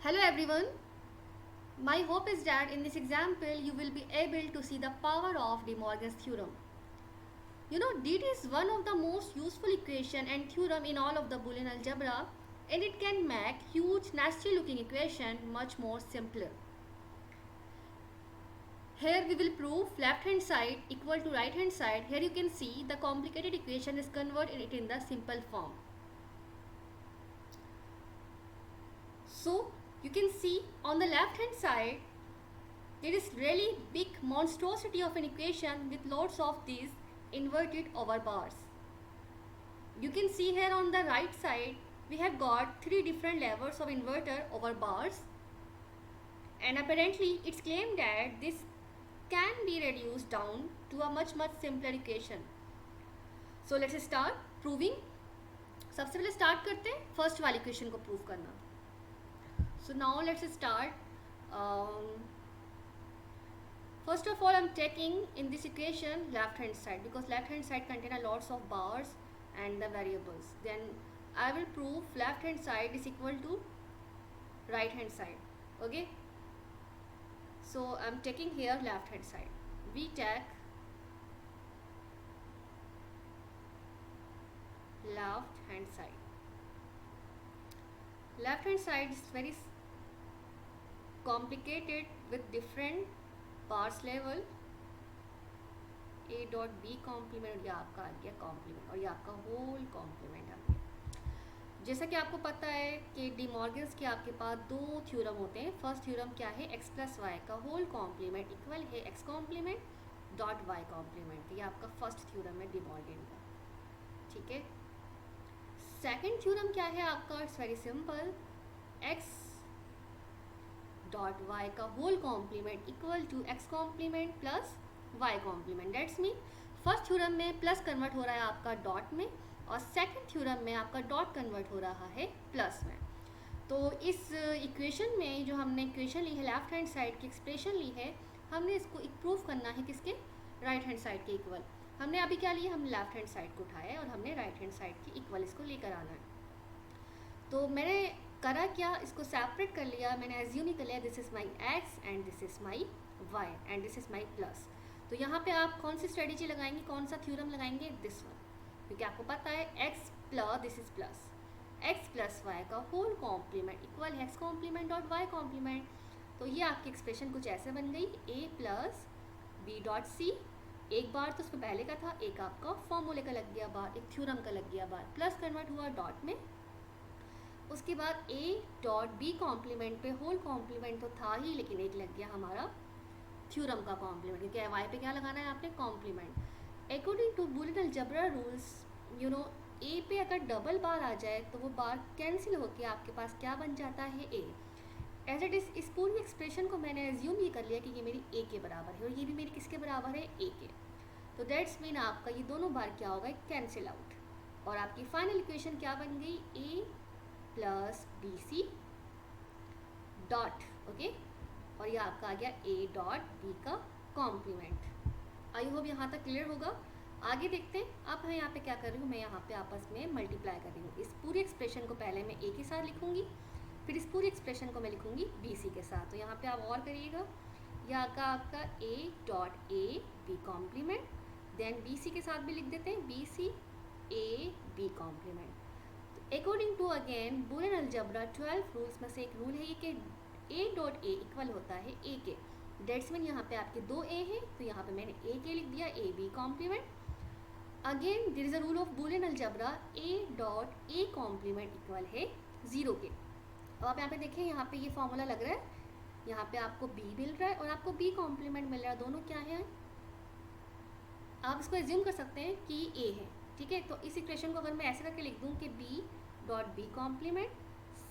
Hello everyone. My hope is that in this example you will be able to see the power of De Morgan's theorem. You know, DT is one of the most useful equation and theorem in all of the Boolean algebra, and it can make huge nasty looking equation much more simpler. Here we will prove left hand side equal to right hand side. Here you can see the complicated equation is converted it in the simple form. So you can see on the left hand side there is really big monstrosity of an equation with lots of these inverted over bars. You can see here on the right side we have got three different levels of inverter over bars, and apparently it's claimed that this can be reduced down to a much simpler equation. So let's start proving. सबसे पहले start करते हैं first वाली equation को prove करना. So now let's start. First of all, I'm taking in this equation left hand side because left hand side contain a lots of bars and the variables. Then I will prove left hand side is equal to right hand side. Okay. So I'm taking here left hand side. We take left hand side. Left hand side is very complicated with different parts level a dot B complement, ये आपका आ गया complement और ये आपका whole complement आ गया. जैसा कि आपको पता है कि डी मॉर्गन्स के आपके पास दो थ्योरम होते हैं. फर्स्ट थ्योरम क्या है, x प्लस वाई का होल कॉम्प्लीमेंट इक्वल है x complement dot Y complement. ये आपका फर्स्ट थ्योरम है डी मॉर्गन का. ठीक है. सेकेंड थ्योरम क्या है आपका, it's very simple, x dot Y का whole complement equal to X complement plus Y complement. That's mean first theorem में प्लस कन्वर्ट हो रहा है आपका डॉट में और सेकंड थ्योरम में आपका डॉट कन्वर्ट हो रहा है प्लस में. तो इस इक्वेशन में जो हमने इक्वेशन ली है लेफ्ट हैंड साइड की एक्सप्रेशन ली है, हमने इसको प्रूफ करना है किसके, राइट हैंड साइड के इक्वल. हमने अभी क्या लिया, हम लेफ्ट हैंड साइड को उठाया है और हमने राइट हैंड साइड की इक्वल इसको लेकर आना है. तो मैंने करा क्या, इसको सेपरेट कर लिया. मैंने एज्यूम ही कर लिया this is my X and this is my Y and this is my plus. तो यहाँ पे आप कौन सी स्ट्रेटेजी लगाएंगे, कौन सा थ्योरम लगाएंगे, दिस वन, क्योंकि आपको पता है X plus this is plus X plus Y का होल कॉम्प्लीमेंट इक्वल है X complement dot Y complement. तो ये आपकी एक्सप्रेशन कुछ ऐसे बन गई, A plus B dot C. एक बार तो उसमें पहले का था, एक आपका फॉर्मूले का लग गया बार, एक थ्योरम का लग गया बार, प्लस कन्वर्ट हुआ डॉट में. उसके बाद a डॉट बी कॉम्प्लीमेंट पे होल कॉम्प्लीमेंट तो था ही, लेकिन एक लग गया हमारा थ्योरम का कॉम्प्लीमेंट, क्योंकि y पे क्या लगाना है आपने, complement. According to Boolean algebra rules, you know, a पे अगर डबल बार आ जाए तो वो बार कैंसिल होकर आपके पास क्या बन जाता है, a. एज इट इज़ इस पूरी एक्सप्रेशन को मैंने एज्यूम ये कर लिया कि ये मेरी a के बराबर है और ये भी मेरी किसके बराबर है, a के. तो दैट्स मीन आपका ये दोनों बार क्या होगा, कैंसिल आउट, और आपकी फाइनल इक्वेशन क्या बन गई, a plus B C dot, okay, और ये आपका आ गया ए डॉट बी का कॉम्प्लीमेंट. आई होप यहाँ तक क्लियर होगा. आगे देखते हैं. अब मैं यहाँ पे क्या कर रही हूँ, मैं यहाँ पे आपस में मल्टीप्लाई कर रही हूँ. इस पूरी एक्सप्रेशन को पहले मैं ए के साथ लिखूँगी, फिर इस पूरी एक्सप्रेशन को मैं लिखूँगी बी सी के साथ. तो यहाँ पे आप और करिएगा, यहाँ का आपका A dot A B complement, then B C के साथ भी लिख देते हैं B C A B complement. According to again Boolean algebra 12 rules में से एक रूल है ये कि a डॉट ए इक्वल होता है a के. डेट्स मीन यहाँ पे आपके दो a हैं, तो यहाँ पे मैंने a के लिख दिया, a b complement. Again there is a rule of Boolean algebra, a dot A complement equal है 0 के. अब आप यहाँ पे देखें, यहाँ पे ये फॉर्मूला लग रहा है, यहाँ पे आपको b मिल रहा है और आपको b कॉम्प्लीमेंट मिल रहा है. दोनों क्या है, आप इसको एज्यूम कर सकते हैं कि a है. ठीक है. तो इस इक्वेशन को अगर मैं ऐसे करके लिख दूँ कि b dot B complement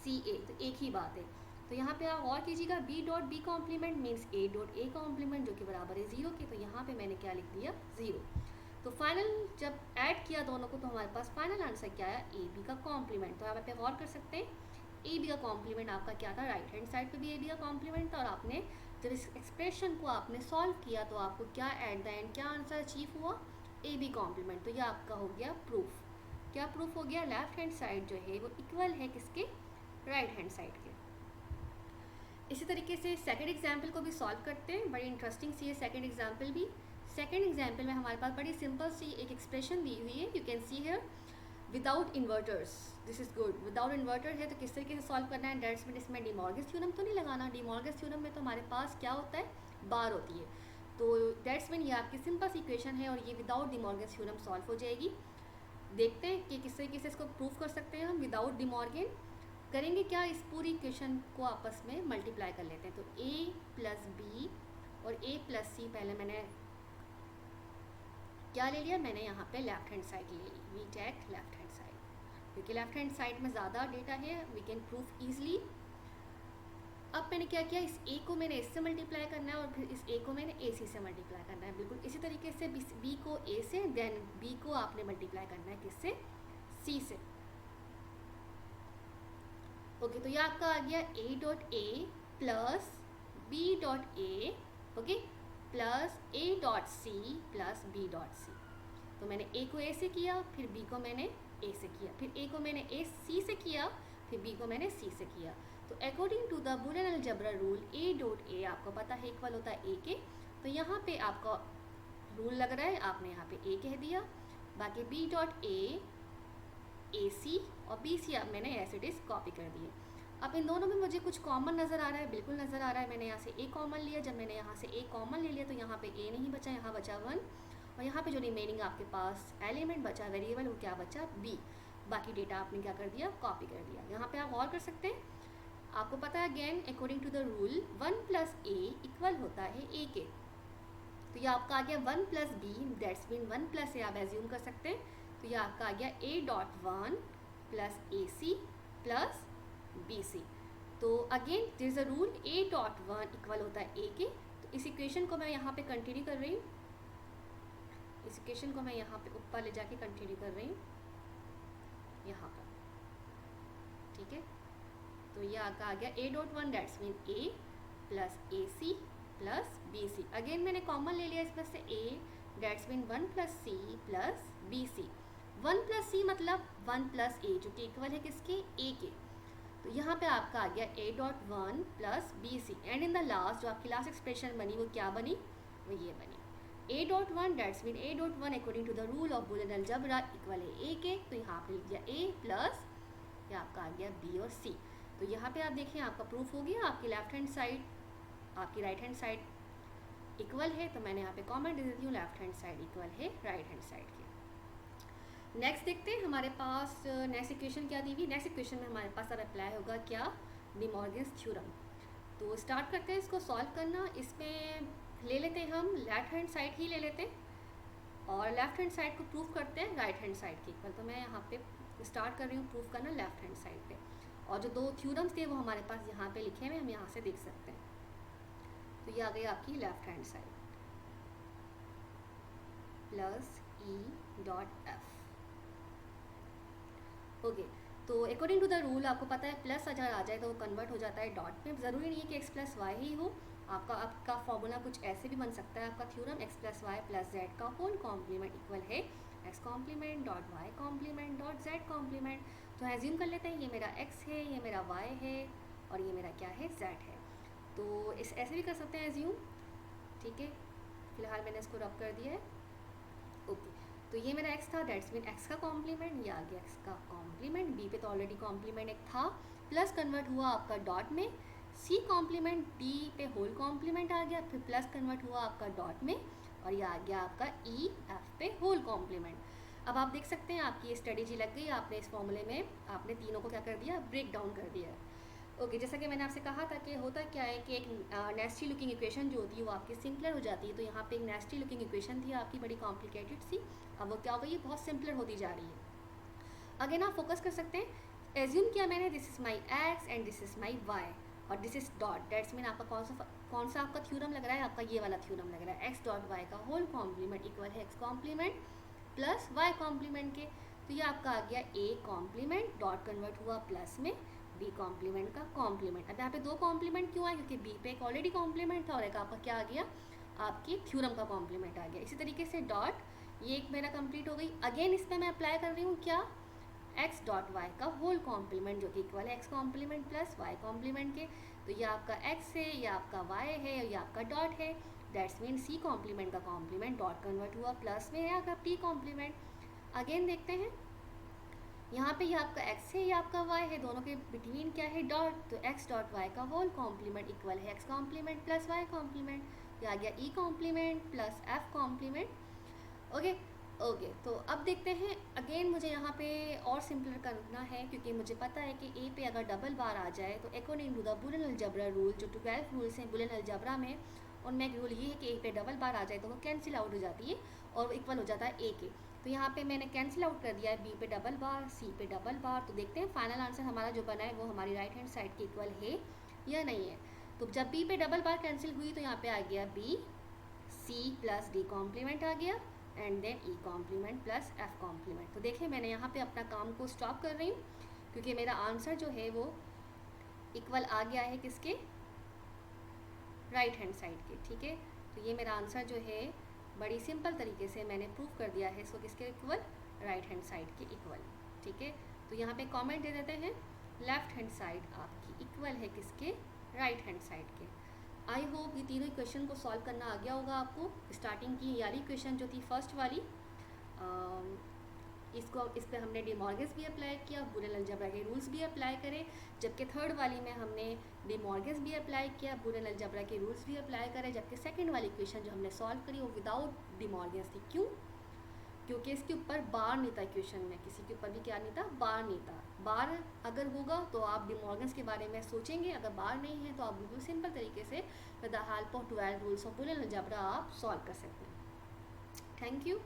C A, तो एक ही बात है. तो यहाँ पे आप और कीजिएगा, b dot B complement means a dot A complement जो कि बराबर है 0 के. तो यहाँ पे मैंने क्या लिख दिया, 0. तो फाइनल जब ऐड किया दोनों को तो हमारे पास फाइनल आंसर क्या आया, ए बी का कॉम्प्लीमेंट. तो आप गौर कर सकते हैं, ए बी का कॉम्प्लीमेंट आपका क्या था, राइट हैंड साइड पे भी ए बी का कॉम्प्लीमेंट था. और आपने जब इस एक्सप्रेशन को आपने सॉल्व किया तो आपको क्या एट द एंड क्या आंसर अचीव हुआ, ए बी कॉम्प्लीमेंट. तो ये आपका हो गया प्रूफ. क्या प्रूफ हो गया, लेफ्ट हैंड साइड जो है वो इक्वल है किसके, राइट हैंड साइड के. इसी तरीके से सेकंड एग्जाम्पल को भी सॉल्व करते हैं, बड़ी इंटरेस्टिंग सी है सेकंड एग्जाम्पल भी। सेकंड एग्जाम्पल में हमारे पास बड़ी सिंपल सी एक एक्सप्रेशन दी हुई है, you can see here without inverters, this is good. Without inverter है तो किस तरीके से सॉल्व करना है, डेट्स मीन इसमें डिमॉर्गन्स थ्योरम तो नहीं लगाना। डिमॉर्गन्स थ्योरम में तो हमारे पास क्या होता है, बार होती है, तो डेट्स मीन ये आपकी सिंपल सी इक्वेशन है और ये विदाउट डिमॉर्गन्स थ्योरम सॉल्व हो जाएगी। देखते हैं कि किस तरीके से इसको प्रूव कर सकते हैं हम विदाउट डिमॉर्गन। करेंगे क्या, इस पूरी इक्वेशन को आपस में मल्टीप्लाई कर लेते हैं। तो a प्लस बी और a प्लस सी, पहले मैंने क्या ले लिया, मैंने यहाँ पे लेफ्ट हैंड साइड ले ली, we take left hand side, क्योंकि लेफ्ट हैंड साइड में ज़्यादा डेटा है, वी कैन प्रूव ईजिली। अब मैंने क्या किया, इस a को मैंने इससे मल्टीप्लाई करना है और फिर इस a को मैंने ac से मल्टीप्लाई करना है। बिल्कुल इसी तरीके से b को a से, देन b को आपने मल्टीप्लाई करना है किससे, c से। ओके, तो ये आपका आ गया a dot a plus b dot a, okay, plus a dot c plus b dot c। तो मैंने a को a से किया, फिर b को मैंने a से किया, फिर a को मैंने a c से किया, फिर b को मैंने c से किया। तो according to the Boolean algebra rule a dot a आपको पता है इक्वल होता है a के, तो यहाँ पे आपका रूल लग रहा है, आपने यहाँ पे a कह दिया, बाकी b डॉट a ac और bc अब मैंने एज इट इज़ कॉपी कर दिए। अब इन दोनों में मुझे कुछ कॉमन नज़र आ रहा है, बिल्कुल नज़र आ रहा है। मैंने यहाँ से a कॉमन लिया, जब मैंने यहाँ से a कॉमन ले लिया तो यहाँ पे a नहीं बचा, यहाँ बचा 1, और यहाँ पे जो रिमेनिंग आपके पास एलिमेंट बचा, वेरिएबल, वो क्या बचा, b। बाकी डेटा आपने क्या कर दिया, कॉपी कर दिया। यहाँ पे आप और कर सकते हैं, आपको पता है again according to the rule 1 plus a equal होता है a के, तो ये आपका आ गया 1 plus b, that's mean 1 plus a आप एज्यूम कर सकते हैं। तो ये आपका आ गया a dot 1 plus ac plus bc। तो again this is a rule, a dot 1 equal होता है a के। तो इस इक्वेशन को मैं यहाँ पे कंटिन्यू कर रही हूँ, इस इक्वेशन को मैं यहाँ पे ऊपर ले जाके कंटिन्यू कर रही हूँ यहाँ पर, ठीक है। तो ये आपका आ गया a dot 1 that's mean a plus ac plus bc। Again मैंने कॉमन ले लिया इसमें से a, that's mean 1 plus c plus bc। 1 plus c मतलब 1 प्लस a, जो कि इक्वल है किसके, a के। तो यहाँ पे आपका आ गया a dot 1 plus bc, and in the last जो आपकी लास्ट एक्सप्रेशन बनी वो क्या बनी, वो ये बनी a dot 1 that's mean a dot 1 according to the rule of Boolean algebra equal है a के। तो यहाँ पे लिख दिया a प्लस ये आपका आ गया b और c। तो यहाँ पे आप देखें आपका प्रूफ हो गया, आपकी लेफ्ट हैंड साइड आपकी राइट हैंड साइड इक्वल है, तो मैंने यहाँ पे कॉमेंट दे देती हूँ, लेफ्ट हैंड साइड इक्वल है राइट हैंड साइड के। नेक्स्ट देखते हैं हमारे पास नेक्स्ट इक्वेशन क्या दी हुई। नेक्स्ट इक्वेशन में हमारे पास अब अप्लाई होगा क्या, डिमॉर्गन्स थ्योरम। तो स्टार्ट करते हैं इसको सॉल्व करना। इसमें ले लेते हैं हम लेफ्ट हैंड साइड ही ले लेते हैं और लेफ्ट हैंड साइड को प्रूव करते हैं राइट हैंड साइड के इक्वल। तो मैं यहाँ पे स्टार्ट कर रही हूँ प्रूव करना लेफ्ट हैंड साइड पे, और जो दो थ्योरम्स थे वो हमारे पास यहाँ पे लिखे हुए, हम यहाँ से देख सकते हैं। तो ये आ गई आपकी left hand side plus e dot F. Okay, तो अकॉर्डिंग टू द रूल आपको पता है प्लस अगर आ जाए तो वो कन्वर्ट हो जाता है डॉट में। ज़रूरी नहीं है कि x प्लस वाई ही हो, आपका फॉर्मूला कुछ ऐसे भी बन सकता है। आपका theorem x plus Y plus Z का होल कॉम्प्लीमेंट इक्वल है x complement dot Y complement dot Z complement. तो एज्यूम कर लेते हैं ये मेरा x है, ये मेरा y है और ये मेरा क्या है, z है। तो इस ऐसे भी कर सकते हैं एज्यूम, ठीक है। फिलहाल मैंने इसको रब कर दिया है, ओके। तो ये मेरा x था, दैट्स मीन x का कॉम्प्लीमेंट, ये आ गया x का कॉम्प्लीमेंट, b पे तो ऑलरेडी कॉम्प्लीमेंट एक था, प्लस कन्वर्ट हुआ आपका डॉट में, c कॉम्प्लीमेंट d पे होल कॉम्प्लीमेंट आ गया, फिर प्लस कन्वर्ट हुआ आपका डॉट में, और ये आ गया आपका e f पे होल कॉम्प्लीमेंट। अब आप देख सकते हैं आपकी स्ट्रेटेजी लग गई, आपने इस फॉर्मूले में आपने तीनों को क्या कर दिया, ब्रेक डाउन कर दिया। ओके, जैसा कि मैंने आपसे कहा था कि होता क्या है कि एक नेस्टी लुकिंग इक्वेशन जो होती है वो आपकी सिंपलर हो जाती है। तो यहाँ पे एक नेस्टी लुकिंग इक्वेशन थी आपकी, बड़ी कॉम्प्लिकेटेड सी, अब वो क्या हो गई, बहुत सिंपलर होती जा रही है। अगेन आप फोकस कर सकते हैं, एज्यूम किया मैंने this is my X and this is my Y और this is dot, that's mean आपका कौन सा आपका थ्योरम लग रहा है, आपका ये वाला थ्योरम लग रहा है, एक्स डॉट वाई का होल कॉम्प्लीमेंट इक्वल है X complement plus Y complement के। तो ये आपका आ गया ए कॉम्प्लीमेंट, डॉट कन्वर्ट हुआ प्लस में बी कॉम्प्लीमेंट का कॉम्प्लीमेंट। अब यहाँ पे दो कॉम्प्लीमेंट क्यों आए, क्योंकि बी पे एक ऑलरेडी कॉम्प्लीमेंट था और एक आपका क्या आ गया, आपकी थ्योरम का कॉम्प्लीमेंट आ गया। इसी तरीके से डॉट, ये एक मेरा कंप्लीट हो गई। अगेन इसमें मैं अप्लाई कर रही हूँ क्या, एक्स डॉट वाई का होल कॉम्प्लीमेंट जो कि इक्वल है X complement plus Y complement के। तो ये आपका एक्स है, ये आपका वाई है, ये आपका डॉट है। दैट्स मीन सी कॉम्प्लीमेंट का कॉम्प्लीमेंट डॉट कन्वर्ट हुआ प्लस में है आपका टी कॉम्प्लीमेंट। अगेन देखते हैं, यहाँ पे ये आपका x है, ये आपका y है, दोनों के बिटवीन क्या है डॉट, तो x डॉट y का होल कॉम्प्लीमेंट इक्वल है x complement plus y complement. ये आ गया e complement plus f complement. Okay okay, तो अब देखते हैं अगेन मुझे यहाँ पे और सिंपलर करना है, क्योंकि मुझे पता है कि ए पे अगर डबल बार आ जाए तो according to the Boolean algebra rule, जो 12 रूल्स हैं बुलियन अलजेब्रा में, उनमें एक रूल ये है कि ए पे डबल बार आ जाए तो वो कैंसिल आउट हो जाती है और इक्वल हो जाता है ए के। तो यहाँ पे मैंने कैंसिल आउट कर दिया है बी पे डबल बार, सी पे डबल बार। तो देखते हैं फाइनल आंसर हमारा जो बना है वो हमारी राइट हैंड साइड के इक्वल है या नहीं है। तो जब बी पे डबल बार कैंसिल हुई तो यहाँ पे आ गया B C plus D complement आ गया and then E complement plus F complement. तो देखिए मैंने यहाँ पे अपना काम को स्टॉप कर रही हूँ, क्योंकि मेरा आंसर जो है वो इक्वल आ गया है किसके, राइट हैंड साइड के। ठीक है, तो ये मेरा आंसर जो है बड़ी सिंपल तरीके से मैंने प्रूव कर दिया है इसको किसके इक्वल, राइट हैंड साइड के इक्वल। ठीक है, तो यहाँ पे कमेंट दे देते हैं लेफ्ट हैंड साइड आपकी इक्वल है किसके, राइट हैंड साइड के। आई होप ये तीनों इक्वेशन को सॉल्व करना आ गया होगा आपको। स्टार्टिंग की यारी इक्वेशन जो थी फर्स्ट वाली, इस पे हमने डिमॉर्गेस भी अप्लाई किया, बुलियन अलजेब्रा के रूल्स भी अप्लाई करे, जबकि थर्ड वाली में हमने डिमॉर्गेस भी अप्लाई किया, बुलियन अलजेब्रा के रूल्स भी अप्लाई करे, जबकि सेकंड वाली इक्वेशन जो हमने सॉल्व करी वो विदाउट डिमॉर्गेस थी। क्यों? क्योंकि इसके ऊपर बार नहीं था इक्वेशन में, किसी के ऊपर भी क्या नहीं था, बार नहीं था। बार अगर होगा तो आप डिमॉर्गन्स के बारे में सोचेंगे, अगर बार नहीं है तो आप बिल्कुल सिंपल तरीके से with the help of 12 rules of Boolean algebra आप सॉल्व कर सकते हैं। Thank you.